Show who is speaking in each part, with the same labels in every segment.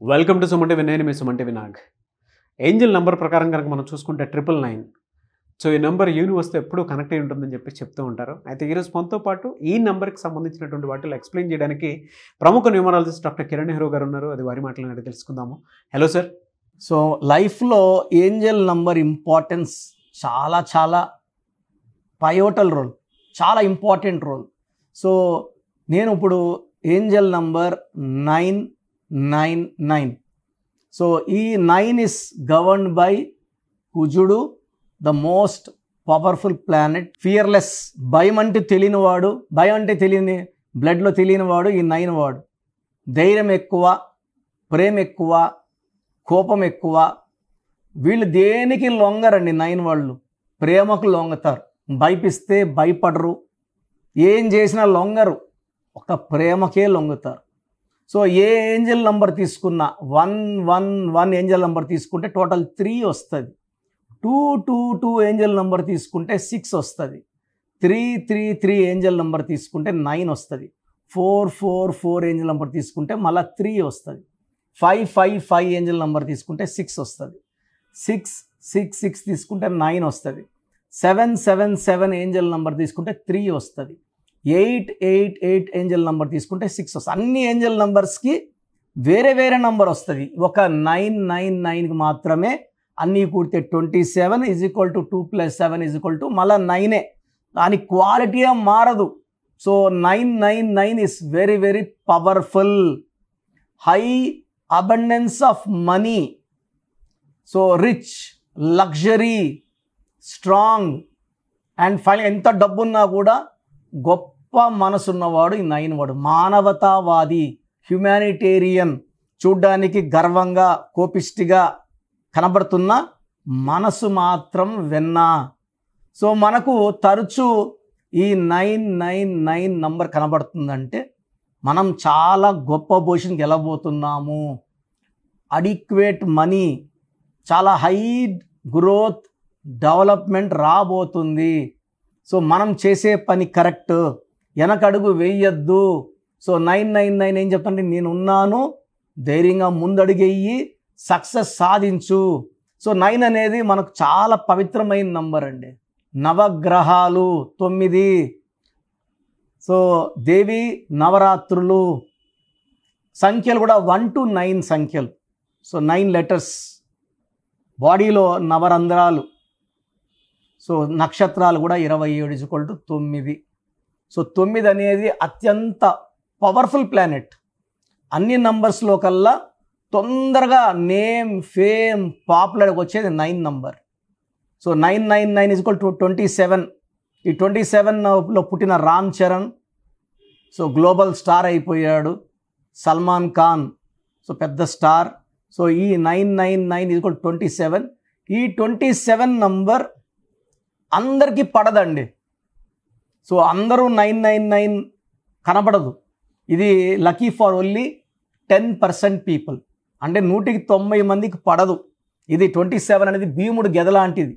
Speaker 1: Welcome to Suman TV. నేను మీ Suman TV Nag. Angel number ప్రకారం కనుక మనం చూసుకుంటే 999. సో ఈ నెంబర్ యూనివర్స్తో ఎప్పుడూ కనెక్ట్ అయి ఉంటుందని చెప్పి చెప్తూ ఉంటారు. అయితే ఈరోజు మనతో పాటు ఈ నెంబర్కి సంబంధించినటువంటి వాటిలో ఎక్స్ప్లెయిన్ చేయడానికి ప్రముఖ న్యూమరాలజిస్ట్ డాక్టర్ కిరణ్ నెహ్రూ గారు ఉన్నారు. అది వారి మాటలను అడిగి తెలుసుకుందాము. Hello sir.
Speaker 2: సో లైఫ్లో ఏంజల్ నంబర్ ఇంపార్టెన్స్ చాలా చాలా పయోటల్ రోల్, చాలా ఇంపార్టెంట్ రోల్. సో నేను ఇప్పుడు ఏంజల్ నంబర్ 999. సో ఈ 9 ఇస్ గవర్న్డ్ బై కుజుడు, the most powerful planet. Fearless, భయం అంటే తెలియనివాడు, భయం అంటే తెలియని బ్లడ్లో తెలియనివాడు ఈ 9 వాడు. ధైర్యం ఎక్కువ, ప్రేమ ఎక్కువ, కోపం ఎక్కువ. వీళ్ళు దేనికి లొంగరండి 9 వాళ్ళు. ప్రేమకు లొంగతారు, భయపిస్తే భయపడరు, ఏం చేసినా లొంగరు, ఒక ప్రేమకే లొంగుతారు. సో ఏ ఏంజల్ నంబర్ తీసుకున్నా 111 ఏంజల్ నంబర్ తీసుకుంటే టోటల్ 3 వస్తుంది. 222 ఏంజల్ నంబర్ తీసుకుంటే 6 వస్తుంది. 333 ఏంజల్ నంబర్ తీసుకుంటే 9 వస్తుంది. 444 ఏంజల్ నంబర్ తీసుకుంటే మళ్ళీ 3 వస్తుంది. 555 ఏంజల్ నంబర్ తీసుకుంటే 6 వస్తుంది. 666 తీసుకుంటే 9 వస్తుంది. 777 ఏంజల్ నంబర్ తీసుకుంటే 3 వస్తుంది. 888 ఏంజల్ నంబర్ తీసుకుంటే 6 వస్తుంది. అన్ని ఏంజల్ నంబర్స్కి వేరే వేరే నంబర్ వస్తుంది. ఒక 999కి మాత్రమే అన్నీ కూడితే 27 = 2 + 7 = మళ్ళీ 9. దాని క్వాలిటీ మారదు. So 999 is very very powerful. High abundance of money, so rich, luxury, strong and final ఎంత డబ్బున్నా కూడా గొప్ప మనసున్నవాడు ఈ 9 వాడు. మానవతావాది, హ్యుమానిటేరియన్, చూడ్డానికి గర్వంగా కోపిష్టిగా కనబడుతున్న మనసు మాత్రం వెన్న. సో మనకు తరచూ ఈ 999 నంబర్ కనబడుతుందంటే మనం చాలా గొప్ప పొజిషన్కి వెళ్ళబోతున్నాము. అడిక్వేట్ మనీ, చాలా హై గ్రోత్, డెవలప్మెంట్ రాబోతుంది. సో మనం చేసే పని కరెక్ట్, వెనకడుగు వేయద్దు. సో 999 ఏం చెప్తానంటే నేనున్నాను, ధైర్యంగా ముందడుగెయ్యి సక్సెస్ సాధించు. సో 9 అనేది మనకు చాలా పవిత్రమైన నంబర్ అండి. నవగ్రహాలు 9, సో దేవి నవరాత్రులు, సంఖ్యలు కూడా 1 to 9 సంఖ్యలు. So 9 letters. బాడీలో నవరంధ్రాలు. సో నక్షత్రాలు కూడా 27 = 9. సో 9 అనేది అత్యంత పవర్ఫుల్ ప్లానెట్. అన్ని నంబర్స్లో కల్లా తొందరగా నేమ్, ఫేమ్, పాపులర్గా వచ్చేది 9 నంబర్. సో 999 = 27. ఈ 27లో పుట్టిన Ram Charan so global star అయిపోయాడు. సల్మాన్ ఖాన్ సో పెద్ద స్టార్. సో ఈ 999 = 27. ఈ 27 నంబర్ అందరికీ పడదండి. సో అందరూ 999 కనబడదు. ఇది లక్కీ ఫర్ ఓన్లీ 10% పీపుల్. అంటే 190 మందికి పడదు. ఇది 27 అనేది భీముడు గెద లాంటిది.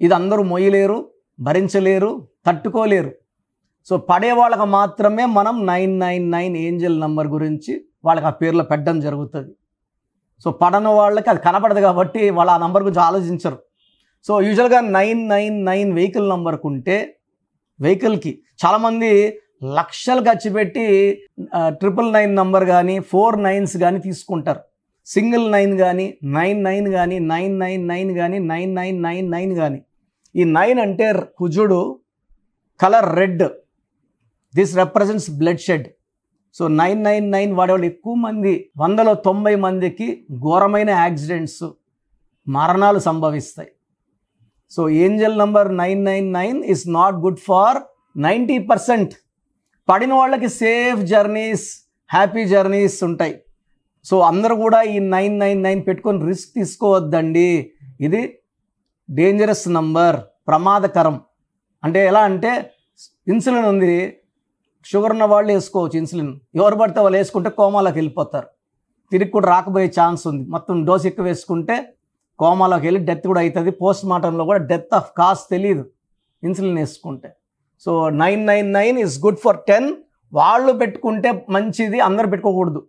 Speaker 2: ఇది అందరూ మొయ్యలేరు, భరించలేరు, తట్టుకోలేరు. సో పడే వాళ్ళకి మాత్రమే మనం 999 ఏంజల్ నంబర్ గురించి వాళ్ళకి ఆ పేర్లో పెట్టడం జరుగుతుంది. సో పడని వాళ్ళకి అది కనపడదు కాబట్టి వాళ్ళు ఆ నంబర్ గురించి ఆలోచించరు. సో యూజువల్గా 999 వెహికల్ నంబర్కి ఉంటే, వెహికల్కి చాలామంది లక్షలు ఖర్చు పెట్టి 999 నంబర్ కానీ 4 9s కానీ తీసుకుంటారు. సింగిల్ 9 కానీ 99 కానీ 999 కానీ 9999 కానీ. ఈ 9 అంటే కుజుడు, colour red, this represents blood shed. So 999 వాడేవాళ్ళు ఎక్కువ మంది, 100లో 90 మందికి ఘోరమైన యాక్సిడెంట్స్, మరణాలు సంభవిస్తాయి. So Angel number 999 is not good far 90%. పడిన వాళ్ళకి సేఫ్ జర్నీస్, హ్యాపీ జర్నీస్ ఉంటాయి. సో అందరూ కూడా ఈ 999 పెట్టుకొని రిస్క్ తీసుకోవద్దండి. ఇది డేంజరస్ నంబర్, ప్రమాదకరం. అంటే ఎలా అంటే ఇన్సులిన్ ఉంది, షుగర్ ఉన్న వాళ్ళు వేసుకోవచ్చు ఇన్సులిన్. ఎవరు పడితే వాళ్ళు వేసుకుంటే కోమాలోకి వెళ్ళిపోతారు. తిరిగి కూడా రాకపోయే ఛాన్స్ ఉంది. మొత్తం డోస్ ఎక్కువ వేసుకుంటే కోమాలోకి వెళ్ళి డెత్ కూడా అవుతుంది. పోస్ట్ మార్టంలో కూడా డెత్ ఆఫ్ కాజ్ తెలియదు ఇన్సులిన్ వేసుకుంటే. So 999 is good for 10. వాళ్ళు పెట్టుకుంటే మంచిది, అందరు పెట్టుకోకూడదు.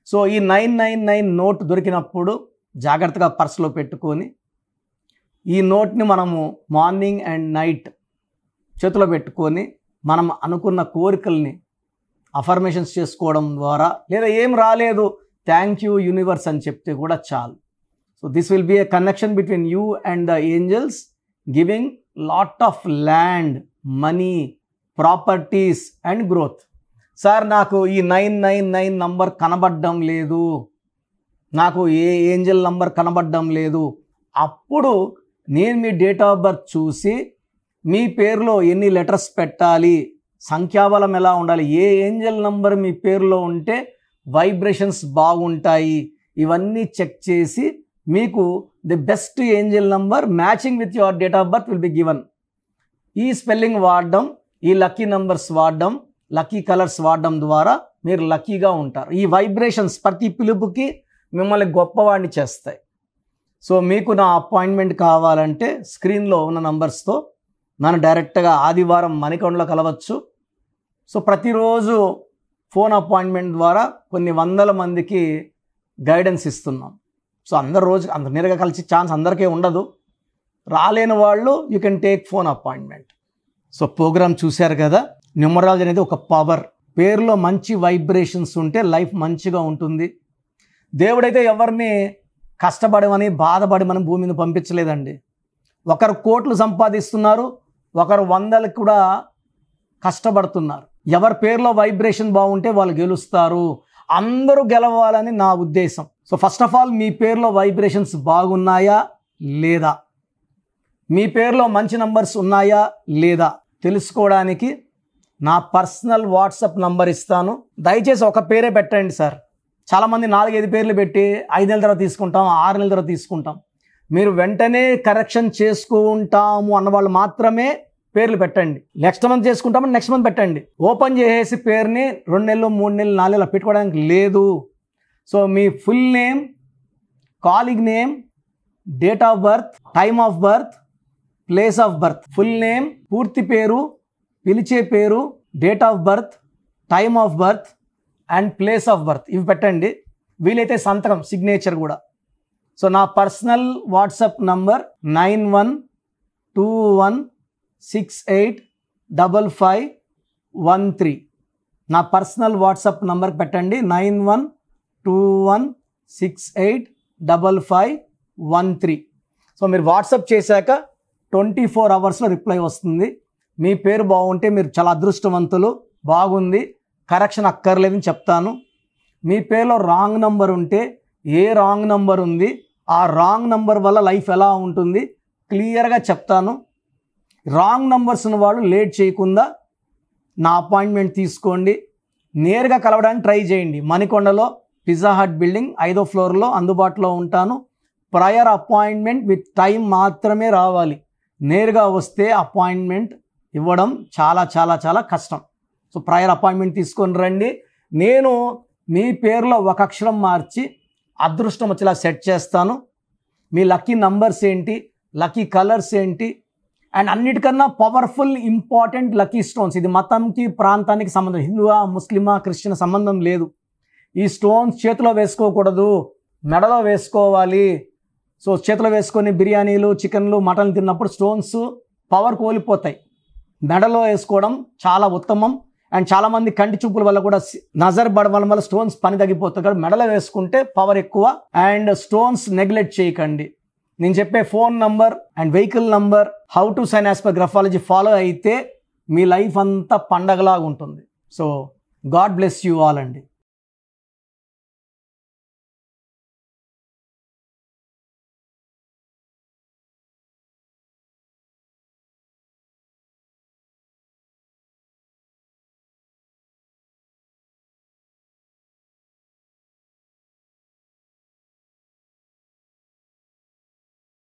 Speaker 2: సో ఈ 999 నోట్ దొరికినప్పుడు జాగ్రత్తగా పర్సులో పెట్టుకొని ఈ నోట్ని మనము మార్నింగ్ అండ్ నైట్ చేతిలో పెట్టుకొని మనం అనుకున్న కోరికల్ని అఫర్మేషన్స్ చేసుకోవడం ద్వారా, లేదా ఏం రాలేదు థ్యాంక్ యూ యూనివర్స్ అని చెప్తే కూడా చాలు. So this will be a connection between you and the angels giving lot of land, money, properties and growth. Sir నాకు ఈ 999 నంబర్ కనబడడం లేదు, నాకు ఏ ఏంజల్ నంబర్ కనబడడం లేదు. అప్పుడు నేను మీ డేట్ ఆఫ్ బర్త్ చూసి మీ పేరులో ఎన్ని లెటర్స్ పెట్టాలి, సంఖ్యాబలం ఎలా ఉండాలి, ఏ ఏంజల్ నంబర్ మీ పేరులో ఉంటే వైబ్రేషన్స్ బాగుంటాయి, ఇవన్నీ చెక్ చేసి మీకు the best Angel number matching with your date of birth will be given. ఈ స్పెల్లింగ్ వాడడం, ఈ లక్కీ నంబర్స్ వాడడం, లక్కీ కలర్స్ వాడడం ద్వారా మీరు లక్కీగా ఉంటారు. ఈ వైబ్రేషన్స్ ప్రతి పిలుపుకి మిమ్మల్ని గొప్పవాడిని చేస్తాయి. సో మీకు నా అపాయింట్మెంట్ కావాలంటే స్క్రీన్లో ఉన్న నంబర్స్తో నన్ను డైరెక్ట్గా ఆదివారం మణికొండలో కలవచ్చు. సో ప్రతిరోజు ఫోన్ అపాయింట్మెంట్ ద్వారా కొన్ని వందల మందికి గైడెన్స్ ఇస్తున్నాం. సో అందరు రోజు అంత నేరుగా కలిసి ఛాన్స్ అందరికీ ఉండదు. రాలేని వాళ్ళు you can take phone appointment. So programme చూశారు కదా. న్యూమరాలజీ అనేది ఒక పవర్. పేరులో మంచి వైబ్రేషన్స్ ఉంటే లైఫ్ మంచిగా ఉంటుంది. దేవుడైతే ఎవరిని కష్టపడమని బాధపడమని భూమి మీద పంపించలేదండి. ఒకరు కోట్లు సంపాదిస్తున్నారు, ఒకరు వందలకు కూడా కష్టపడుతున్నారు. ఎవరి పేరులో వైబ్రేషన్ బాగుంటే వాళ్ళు గెలుస్తారు. అందరూ గెలవాలని నా ఉద్దేశం. సో ఫస్ట్ ఆఫ్ ఆల్ మీ పేరులో వైబ్రేషన్స్ బాగున్నాయా లేదా, మీ పేరులో మంచి నంబర్స్ ఉన్నాయా లేదా తెలుసుకోవడానికి నా పర్సనల్ వాట్సాప్ నంబర్ ఇస్తాను. దయచేసి ఒక పేరే పెట్టండి సార్. చాలామంది 4-5 పేర్లు పెట్టి 5 నెలల తర్వాత తీసుకుంటాం, 6 నెలల తర్వాత తీసుకుంటాం. మీరు వెంటనే కరెక్షన్ చేసుకుంటాము అన్నవాళ్ళు మాత్రమే పేర్లు పెట్టండి. నెక్స్ట్ మంత్ చేసుకుంటామని నెక్స్ట్ మంత్ పెట్టండి. ఓపెన్ చేసేసి పేరుని 2 నెలలు 3 నెలలు 4 నెలలు పెట్టుకోవడానికి లేదు. సో మీ full name, calling name, date of birth, time of birth, place of birth, full name, పూర్తి పేరు, పిలిచే పేరు, date of birth, time of birth and place of birth ఇవి పెట్టండి. వీలైతే సంతకం, సిగ్నేచర్ కూడా. సో నా పర్సనల్ వాట్సాప్ నంబర్ 9121685513. నా పర్సనల్ వాట్సాప్ నంబర్కి పెట్టండి 9121685513. సో మీరు వాట్సాప్ చేశాక 24 అవర్స్లో రిప్లై వస్తుంది. మీ పేరు బాగుంటే మీరు చాలా అదృష్టవంతులు, బాగుంది, కరెక్షన్ అక్కర్లేదని చెప్తాను. మీ పేరులో రాంగ్ నంబర్ ఉంటే ఏ రాంగ్ నంబర్ ఉంది, ఆ రాంగ్ నంబర్ వల్ల లైఫ్ ఎలా ఉంటుంది క్లియర్గా చెప్తాను. రాంగ్ నంబర్స్ ఉన్న వాళ్ళు లేట్ చేయకుండా నా అపాయింట్మెంట్ తీసుకోండి. నేరుగా కలవడానికి ట్రై చేయండి. మణికొండలో పిజ్జా హట్ బిల్డింగ్ 5వ ఫ్లోర్లో అందుబాటులో ఉంటాను. ప్రయర్ అపాయింట్మెంట్ విత్ టైం మాత్రమే రావాలి. నేరుగా వస్తే అపాయింట్మెంట్ ఇవ్వడం చాలా చాలా చాలా కష్టం. సో ప్రయర్ అపాయింట్మెంట్ తీసుకొని రండి. నేను మీ పేరులో ఒక అక్షరం మార్చి అదృష్టం వచ్చేలా సెట్ చేస్తాను. మీ లక్కీ నంబర్స్ ఏంటి, లక్కీ కలర్స్ ఏంటి, అండ్ అన్నిటికన్నా పవర్ఫుల్ ఇంపార్టెంట్ లక్కీ స్టోన్స్. ఇది మతంకి ప్రాంతానికి సంబంధం, హిందువా ముస్లిమా క్రిస్టియన్ సంబంధం లేదు. ఈ స్టోన్స్ చేతిలో వేసుకోకూడదు, మెడలో వేసుకోవాలి. సో చేతిలో వేసుకొని బిర్యానీలు, చికెన్లు, మటన్లు తిన్నప్పుడు స్టోన్స్ పవర్ కోల్పోతాయి. మెడలో వేసుకోవడం చాలా ఉత్తమం. అండ్ చాలామంది కంటి చూపుల వల్ల కూడా నజర్ పడడం వల్ల స్టోన్స్ పని తగ్గిపోతుంది. కాబట్టి మెడలో వేసుకుంటే పవర్ ఎక్కువ. అండ్ స్టోన్స్ నెగ్లెక్ట్ చేయకండి. నేను చెప్పే phone number and vehicle number, how to sign as per graphology follow అయితే మీ లైఫ్ అంతా పండగలాగా ఉంటుంది. So God bless you all అండి.